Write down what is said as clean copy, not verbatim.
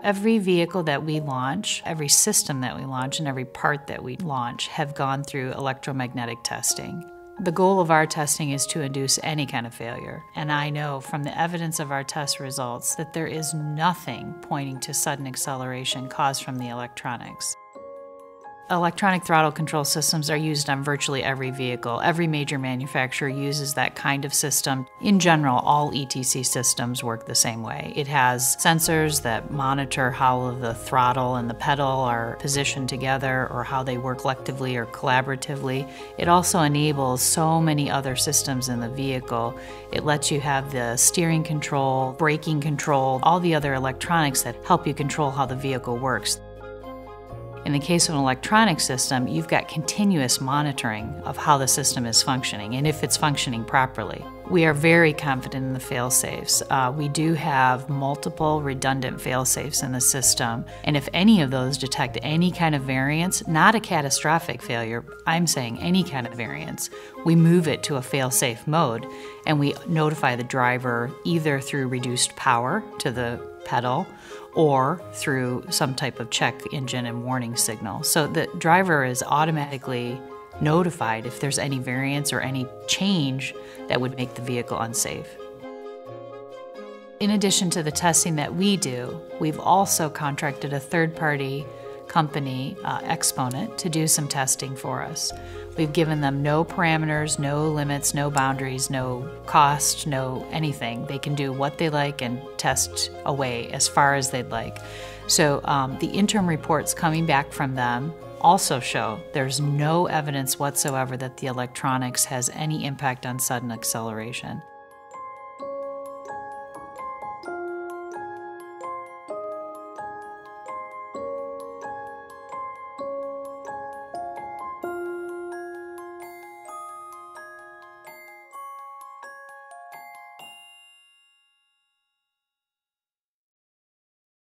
Every vehicle that we launch, every system that we launch, and every part that we launch have gone through electromagnetic testing. The goal of our testing is to induce any kind of failure, and I know from the evidence of our test results that there is nothing pointing to sudden acceleration caused from the electronics. Electronic throttle control systems are used on virtually every vehicle. Every major manufacturer uses that kind of system. In general, all ETC systems work the same way. It has sensors that monitor how the throttle and the pedal are positioned together or how they work collectively or collaboratively. It also enables so many other systems in the vehicle. It lets you have the steering control, braking control, all the other electronics that help you control how the vehicle works. In the case of an electronic system, you've got continuous monitoring of how the system is functioning and if it's functioning properly. We are very confident in the fail-safes. We do have multiple redundant fail-safes in the system, and if any of those detect any kind of variance, not a catastrophic failure, I'm saying any kind of variance, we move it to a fail-safe mode and we notify the driver either through reduced power to the pedal or through some type of check engine and warning signal. So the driver is automatically notified if there's any variance or any change that would make the vehicle unsafe. In addition to the testing that we do, we've also contracted a third-party company, Exponent, to do some testing for us. We've given them no parameters, no limits, no boundaries, no cost, no anything. They can do what they like and test away as far as they'd like. So the interim reports coming back from them also show there's no evidence whatsoever that the electronics has any impact on sudden acceleration.